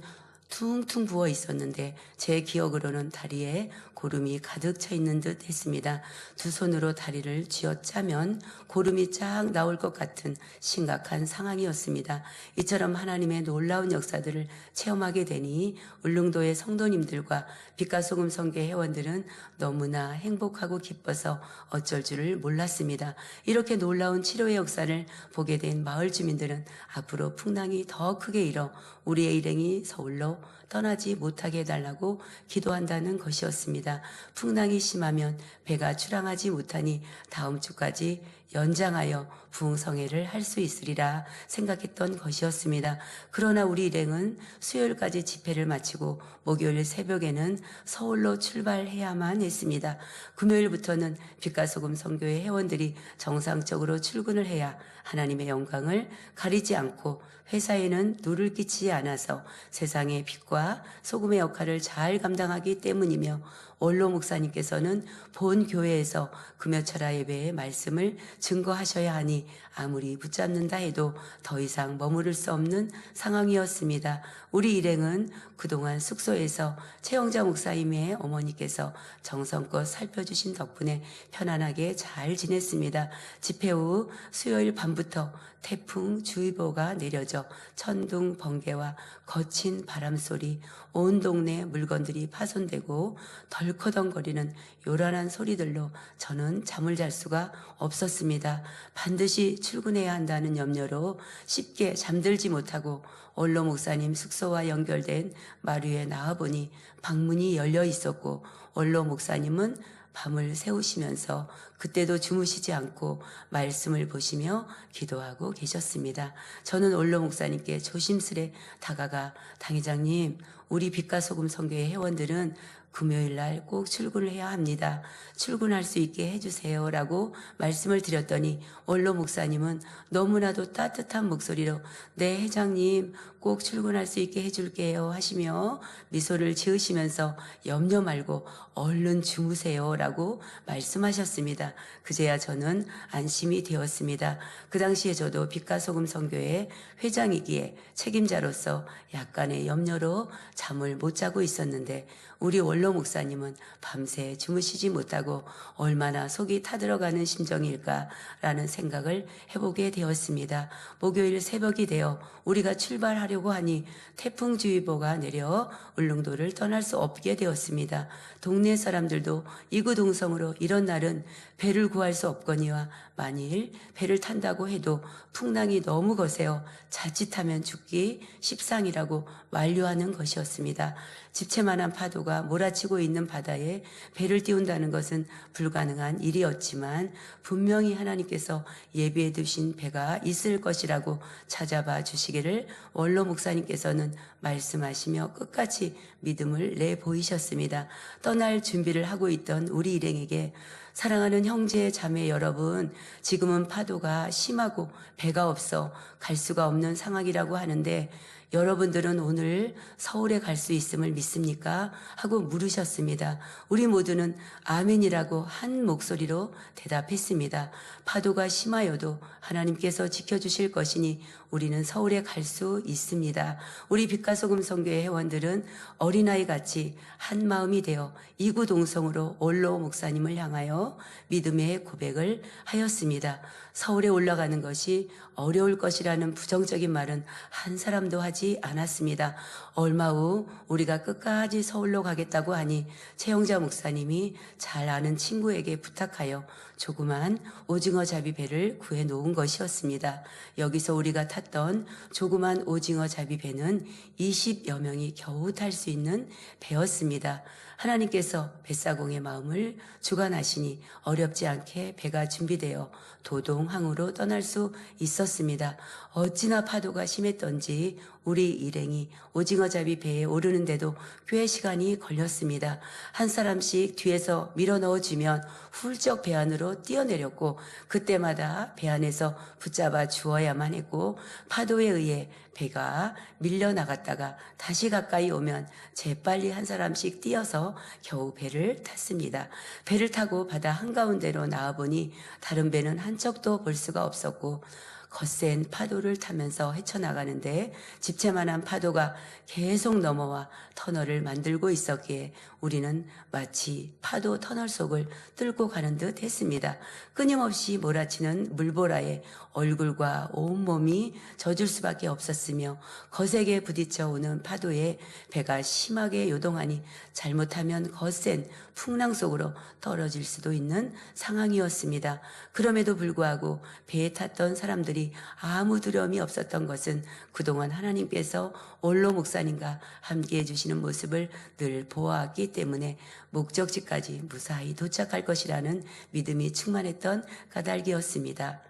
퉁퉁 부어 있었는데 제 기억으로는 다리에 고름이 가득 차 있는 듯 했습니다. 두 손으로 다리를 쥐어짜면 고름이 쫙 나올 것 같은 심각한 상황이었습니다. 이처럼 하나님의 놀라운 역사들을 체험하게 되니 울릉도의 성도님들과 빛과 소금 선교 회원들은 너무나 행복하고 기뻐서 어쩔 줄을 몰랐습니다. 이렇게 놀라운 치료의 역사를 보게 된 마을 주민들은 앞으로 풍랑이 더 크게 일어 우리의 일행이 서울로 떠나지 못하게 해달라고 기도한다는 것이었습니다. 풍랑이 심하면 배가 출항하지 못하니 다음 주까지 연장하여 부흥성회를 할 수 있으리라 생각했던 것이었습니다. 그러나 우리 일행은 수요일까지 집회를 마치고 목요일 새벽에는 서울로 출발해야만 했습니다. 금요일부터는 빛과 소금 선교회 회원들이 정상적으로 출근을 해야 하나님의 영광을 가리지 않고 회사에는 누를 끼치지 않아서 세상의 빛과 소금의 역할을 잘 감당하기 때문이며 원로 목사님께서는 본 교회에서 금요철야 예배의 말씀을 증거하셔야 하니 아무리 붙잡는다 해도 더 이상 머무를 수 없는 상황이었습니다. 우리 일행은 그동안 숙소에서 최영자 목사님의 어머니께서 정성껏 살펴주신 덕분에 편안하게 잘 지냈습니다. 집회 후 수요일 밤부터 태풍 주의보가 내려져 천둥 번개와 거친 바람소리, 온 동네 물건들이 파손되고 덜커덩거리는 요란한 소리들로 저는 잠을 잘 수가 없었습니다. 반드시 출근해야 한다는 염려로 쉽게 잠들지 못하고 원로 목사님 숙소와 연결된 마루에 나와보니 방문이 열려 있었고 원로 목사님은 밤을 새우시면서 그때도 주무시지 않고 말씀을 보시며 기도하고 계셨습니다. 저는 원로 목사님께 조심스레 다가가 당회장님, 우리 빛과 소금 선교회 회원들은 금요일 날 꼭 출근을 해야 합니다. 출근할 수 있게 해주세요 라고 말씀을 드렸더니 원로 목사님은 너무나도 따뜻한 목소리로 네 회장님 꼭 출근할 수 있게 해줄게요 하시며 미소를 지으시면서 염려 말고 얼른 주무세요 라고 말씀하셨습니다. 그제야 저는 안심이 되었습니다. 그 당시에 저도 빛과 소금 선교회 회장이기에 책임자로서 약간의 염려로 잠을 못 자고 있었는데 우리 원로 목사님은 밤새 주무시지 못하고 얼마나 속이 타들어가는 심정일까라는 생각을 해보게 되었습니다. 목요일 새벽이 되어 우리가 출발하려고 하니 태풍주의보가 내려 울릉도를 떠날 수 없게 되었습니다. 동네 사람들도 이구동성으로 이런 날은 배를 구할 수 없거니와 만일 배를 탄다고 해도 풍랑이 너무 거세요. 자칫하면 죽기 십상이라고 만류하는 것이었습니다. 집채만한 파도가 몰아치고 있는 바다에 배를 띄운다는 것은 불가능한 일이었지만 분명히 하나님께서 예비해 두신 배가 있을 것이라고 찾아봐 주시기를 원로 목사님께서는 말씀하시며 끝까지 믿음을 내보이셨습니다. 떠날 준비를 하고 있던 우리 일행에게 사랑하는 형제 자매 여러분, 지금은 파도가 심하고 배가 없어 갈 수가 없는 상황이라고 하는데 여러분들은 오늘 서울에 갈 수 있음을 믿습니까? 하고 물으셨습니다. 우리 모두는 아멘이라고 한 목소리로 대답했습니다. 파도가 심하여도 하나님께서 지켜주실 것이니 우리는 서울에 갈 수 있습니다. 우리 빛과 소금 선교회 회원들은 어린아이 같이 한 마음이 되어 이구동성으로 원로 목사님을 향하여 믿음의 고백을 하였습니다. 서울에 올라가는 것이 어려울 것이라는 부정적인 말은 한 사람도 하지 않았습니다. 얼마 후 우리가 끝까지 서울로 가겠다고 하니 최영자 목사님이 잘 아는 친구에게 부탁하여 조그만 오징어 잡이 배를 구해 놓은 것이었습니다. 여기서 우리가 탔던 조그만 오징어 잡이 배는 20여 명이 겨우 탈 수 있는 배였습니다. 하나님께서 뱃사공의 마음을 주관하시니 어렵지 않게 배가 준비되어 도동항으로 떠날 수 있었습니다. 어찌나 파도가 심했던지 우리 일행이 오징어잡이 배에 오르는데도 꽤 시간이 걸렸습니다. 한 사람씩 뒤에서 밀어 넣어주면 훌쩍 배 안으로 뛰어내렸고 그때마다 배 안에서 붙잡아 주어야만 했고 파도에 의해 배가 밀려나갔다가 다시 가까이 오면 재빨리 한 사람씩 뛰어서 겨우 배를 탔습니다. 배를 타고 바다 한가운데로 나와보니 다른 배는 한 척도 볼 수가 없었고 거센 파도를 타면서 헤쳐나가는데 집채만한 파도가 계속 넘어와 터널을 만들고 있었기에 우리는 마치 파도 터널 속을 뚫고 가는 듯 했습니다. 끊임없이 몰아치는 물보라에 얼굴과 온몸이 젖을 수밖에 없었으며 거세게 부딪혀 오는 파도에 배가 심하게 요동하니 잘못하면 거센 풍랑 속으로 떨어질 수도 있는 상황이었습니다. 그럼에도 불구하고 배에 탔던 사람들이 아무 두려움이 없었던 것은 그동안 하나님께서 원로 목사님과 함께 해주시는 모습을 늘 보아왔기 때문에 목적지까지 무사히 도착할 것이라는 믿음이 충만했던 까닭이었습니다.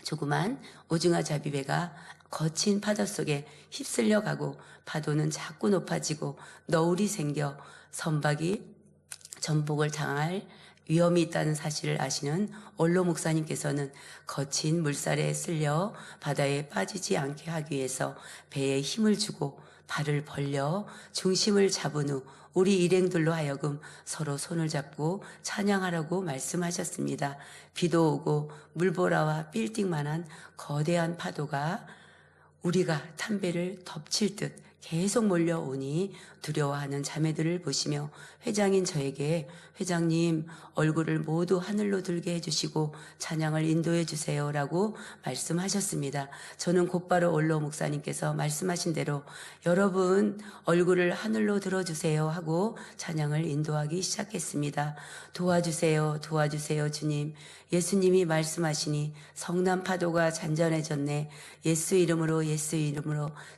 조그만 오징어 잡이배가 거친 파도 속에 휩쓸려 가고 파도는 자꾸 높아지고 너울이 생겨 선박이 전복을 당할 위험이 있다는 사실을 아시는 원로 목사님께서는 거친 물살에 쓸려 바다에 빠지지 않게 하기 위해서 배에 힘을 주고 발을 벌려 중심을 잡은 후 우리 일행들로 하여금 서로 손을 잡고 찬양하라고 말씀하셨습니다. 비도 오고 물보라와 빌딩만한 거대한 파도가 우리가 탄 배를 덮칠 듯 계속 몰려오니 두려워하는 자매들을 보시며 회장인 저에게 회장님 얼굴을 모두 하늘로 들게 해주시고 찬양을 인도해 주세요 라고 말씀하셨습니다. 저는 곧바로 원로 목사님께서 말씀하신 대로 여러분 얼굴을 하늘로 들어주세요 하고 찬양을 인도하기 시작했습니다. 도와주세요 도와주세요 주님. 예수님이 말씀하시니 성난 파도가 잔잔해졌네. 예수 이름으로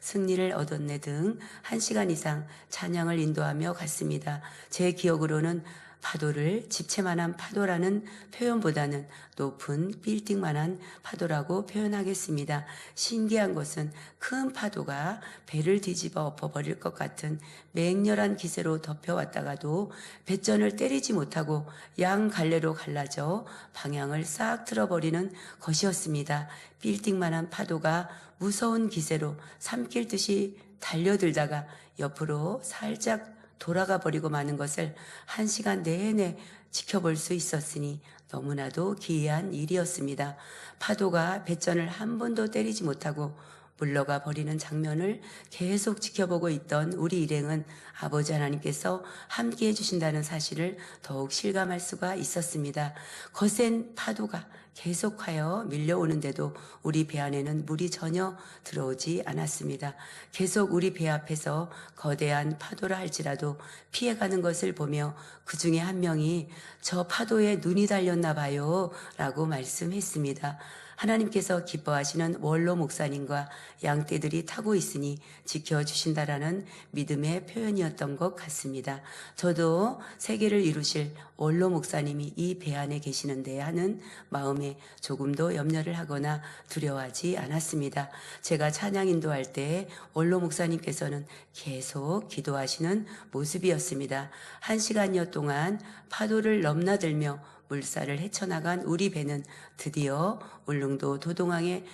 승리를 얻었네 등 1시간 이상 찬양을 인도하며 갔습니다. 제 기억으로는 파도를 집채만한 파도라는 표현보다는 높은 빌딩만한 파도라고 표현하겠습니다. 신기한 것은 큰 파도가 배를 뒤집어 엎어버릴 것 같은 맹렬한 기세로 덮여왔다가도 배전을 때리지 못하고 양 갈래로 갈라져 방향을 싹 틀어버리는 것이었습니다. 빌딩만한 파도가 무서운 기세로 삼킬듯이 달려들다가 옆으로 살짝 돌아가 버리고 마는 것을 1시간 내내 지켜볼 수 있었으니 너무나도 기이한 일이었습니다. 파도가 배전을 한 번도 때리지 못하고 물러가 버리는 장면을 계속 지켜보고 있던 우리 일행은 아버지 하나님께서 함께해 주신다는 사실을 더욱 실감할 수가 있었습니다. 거센 파도가 계속하여 밀려오는데도 우리 배 안에는 물이 전혀 들어오지 않았습니다. 계속 우리 배 앞에서 거대한 파도라 할지라도 피해가는 것을 보며 그 중에 한 명이 저 파도에 눈이 달렸나 봐요 라고 말씀했습니다. 하나님께서 기뻐하시는 원로 목사님과 양떼들이 타고 있으니 지켜주신다라는 믿음의 표현이었던 것 같습니다. 저도 세계를 이루실 원로 목사님이 이 배 안에 계시는데 하는 마음에 조금도 염려를 하거나 두려워하지 않았습니다. 제가 찬양 인도할 때 원로 목사님께서는 계속 기도하시는 모습이었습니다. 1시간여 동안 파도를 넘나들며 물살을 헤쳐나간 우리 배는 드디어 울릉도 도동항에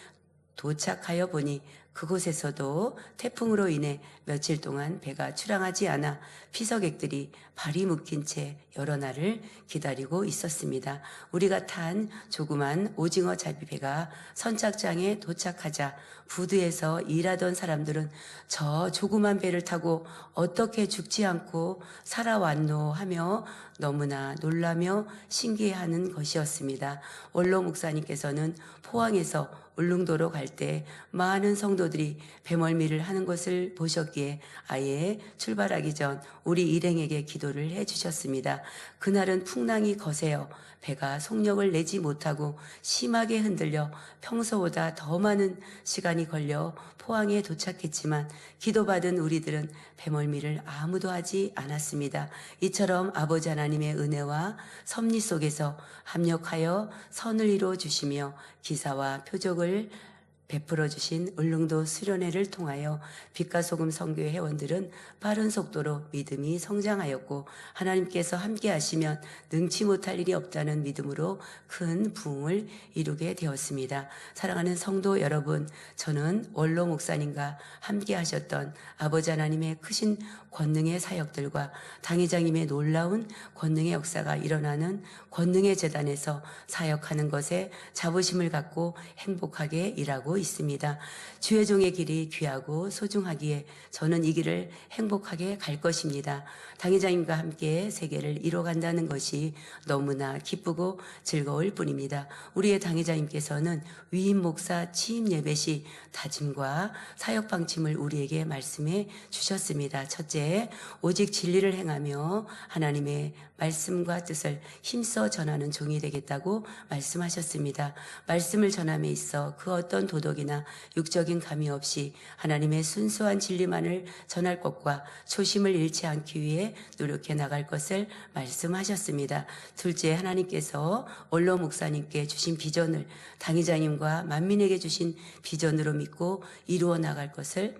도착하여 보니 그곳에서도 태풍으로 인해 며칠 동안 배가 출항하지 않아 피서객들이 발이 묶인 채 여러 날을 기다리고 있었습니다. 우리가 탄 조그만 오징어 잡이배가 선착장에 도착하자 부두에서 일하던 사람들은 저 조그만 배를 타고 어떻게 죽지 않고 살아왔노 하며 너무나 놀라며 신기해하는 것이었습니다. 원로 목사님께서는 포항에서 울릉도로 갈 때 많은 성도들이 배멀미를 하는 것을 보셨기에 아예 출발하기 전 우리 일행에게 기도를 해주셨습니다. 그날은 풍랑이 거세어 배가 속력을 내지 못하고 심하게 흔들려 평소보다 더 많은 시간이 걸려 포항에 도착했지만 기도받은 우리들은 배멀미를 아무도 하지 않았습니다. 이처럼 아버지 하나님의 은혜와 섭리 속에서 합력하여 선을 이루어 주시며 기사와 표적을 베풀어 주신 울릉도 수련회를 통하여 빛과 소금 선교회 회원들은 빠른 속도로 믿음이 성장하였고 하나님께서 함께 하시면 능치 못할 일이 없다는 믿음으로 큰 부흥을 이루게 되었습니다. 사랑하는 성도 여러분, 저는 원로 목사님과 함께 하셨던 아버지 하나님의 크신 권능의 사역들과 당회장님의 놀라운 권능의 역사가 일어나는 권능의 재단에서 사역하는 것에 자부심을 갖고 행복하게 일하고 있습니다. 주의 종의 길이 귀하고 소중하기에 저는 이 길을 행복하게 갈 것입니다. 당회장님과 함께 세계를 이뤄간다는 것이 너무나 기쁘고 즐거울 뿐입니다. 우리의 당회장님께서는 위임 목사 취임 예배 시 다짐과 사역 방침을 우리에게 말씀해 주셨습니다. 첫째, 오직 진리를 행하며 하나님의 말씀과 뜻을 힘써 전하는 종이 되겠다고 말씀하셨습니다. 말씀을 전함에 있어 그 어떤 도덕이나 육적인 감이 없이 하나님의 순수한 진리만을 전할 것과 초심을 잃지 않기 위해 노력해 나갈 것을 말씀하셨습니다. 둘째, 하나님께서 원로 목사님께 주신 비전을 당회장님과 만민에게 주신 비전으로 믿고 이루어 나갈 것을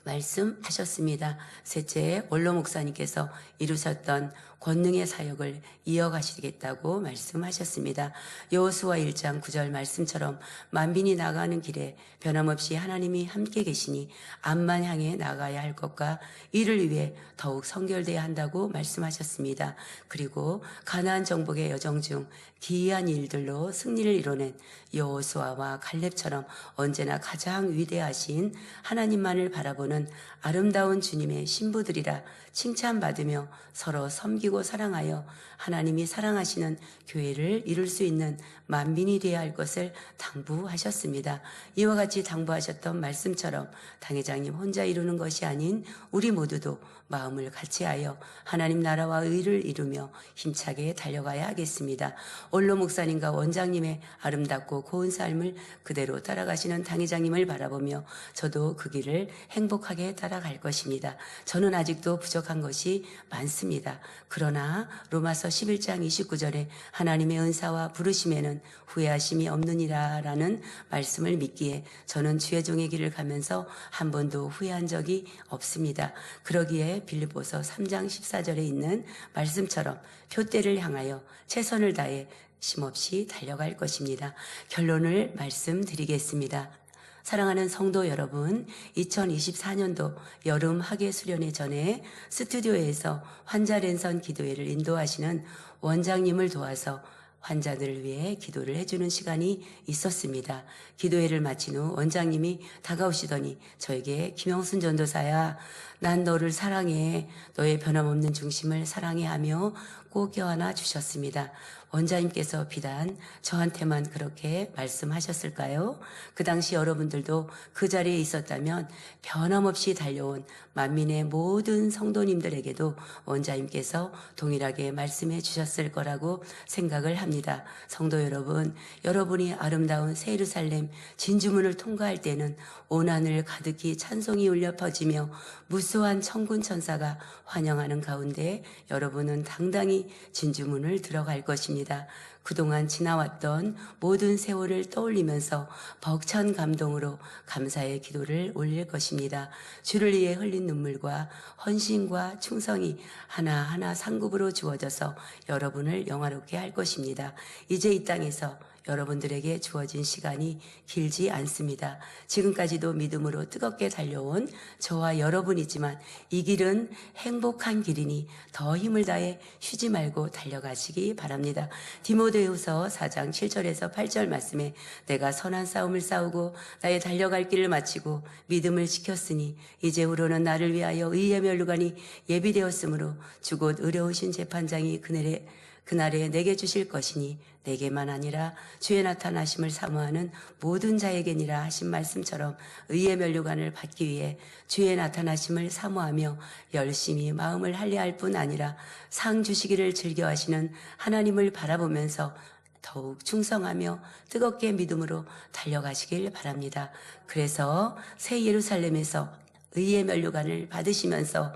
말씀하셨습니다. 셋째, 원로 목사님께서 이루셨던 권능의 사역을 이어가시겠다고 말씀하셨습니다. 여호수아 1장 9절 말씀처럼 만민이 나가는 길에 변함없이 하나님이 함께 계시니 앞만 향해 나가야 할 것과 이를 위해 더욱 성결되어야 한다고 말씀하셨습니다. 그리고 가나안 정복의 여정 중 기이한 일들로 승리를 이뤄낸 여호수아와 갈렙처럼 언제나 가장 위대하신 하나님만을 바라보는 아름다운 주님의 신부들이라 칭찬받으며 서로 섬기고 사랑하여 하나님이 사랑하시는 교회를 이룰 수 있는 만민이 되어야 할 것을 당부하셨습니다. 이와 같이 당부하셨던 말씀처럼 당회장님 혼자 이루는 것이 아닌 우리 모두도 마음을 같이하여 하나님 나라와 의를 이루며 힘차게 달려가야 하겠습니다. 원로 목사님과 원장님의 아름답고 고운 삶을 그대로 따라가시는 당회장님을 바라보며 저도 그 길을 행복하게 따라갈 것입니다. 저는 아직도 부족한 것이 많습니다. 그러나 그러나 로마서 11장 29절에 하나님의 은사와 부르심에는 후회하심이 없느니라 라는 말씀을 믿기에 저는 주의 종의 길을 가면서 한 번도 후회한 적이 없습니다. 그러기에 빌립보서 3장 14절에 있는 말씀처럼 표대를 향하여 최선을 다해 쉼없이 달려갈 것입니다. 결론을 말씀드리겠습니다. 사랑하는 성도 여러분, 2024년도 여름 학예 수련회 전에 스튜디오에서 환자 랜선 기도회를 인도하시는 원장님을 도와서 환자들을 위해 기도를 해주는 시간이 있었습니다. 기도회를 마친 후 원장님이 다가오시더니 저에게 김영순 전도사야, 난 너를 사랑해. 너의 변함없는 중심을 사랑해 하며 꼭 껴안아 주셨습니다. 원장님께서 비단 저한테만 그렇게 말씀하셨을까요? 그 당시 여러분들도 그 자리에 있었다면 변함없이 달려온 만민의 모든 성도님들에게도 원장님께서 동일하게 말씀해 주셨을 거라고 생각을 합니다. 성도 여러분, 여러분이 아름다운 새 예루살렘 진주문을 통과할 때는 온 하늘 가득히 찬송이 울려 퍼지며 무수한 천군 천사가 환영하는 가운데 여러분은 당당히 진주문을 들어갈 것입니다. 그동안 지나왔던 모든 세월을 떠올리면서 벅찬 감동으로 감사의 기도를 올릴 것입니다. 주를 위해 흘린 눈물과 헌신과 충성이 하나하나 상급으로 주어져서 여러분을 영화롭게 할 것입니다. 이제 이 땅에서 여러분들에게 주어진 시간이 길지 않습니다. 지금까지도 믿음으로 뜨겁게 달려온 저와 여러분이지만 이 길은 행복한 길이니 더 힘을 다해 쉬지 말고 달려가시기 바랍니다. 디모데후서 4장 7절에서 8절 말씀에 내가 선한 싸움을 싸우고 나의 달려갈 길을 마치고 믿음을 지켰으니 이제후로는 나를 위하여 의의 면류관이 예비되었으므로 주곧 의로우신 재판장이 그날에 내게 주실 것이니 내게만 아니라 주의 나타나심을 사모하는 모든 자에게니라 하신 말씀처럼 의의 면류관을 받기 위해 주의 나타나심을 사모하며 열심히 마음을 할례할 뿐 아니라 상 주시기를 즐겨하시는 하나님을 바라보면서 더욱 충성하며 뜨겁게 믿음으로 달려가시길 바랍니다. 그래서 새 예루살렘에서 의의 면류관을 받으시면서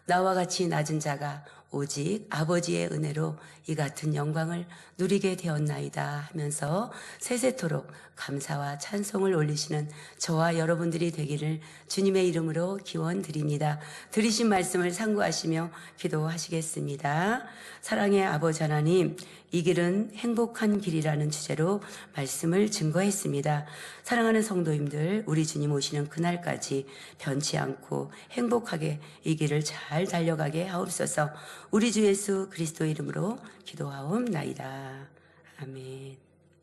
나와 같이 낮은 자가 오직 아버지의 은혜로 이 같은 영광을 누리게 되었나이다 하면서 세세토록 감사와 찬송을 올리시는 저와 여러분들이 되기를 주님의 이름으로 기원드립니다. 들으신 말씀을 상고하시며 기도하시겠습니다. 사랑의 아버지 하나님, 이 길은 행복한 길이라는 주제로 말씀을 증거했습니다. 사랑하는 성도님들, 우리 주님 오시는 그날까지 변치 않고 행복하게 이 길을 잘 달려가게 하옵소서. 우리 주 예수 그리스도 이름으로 기도하옵나이다. 아멘.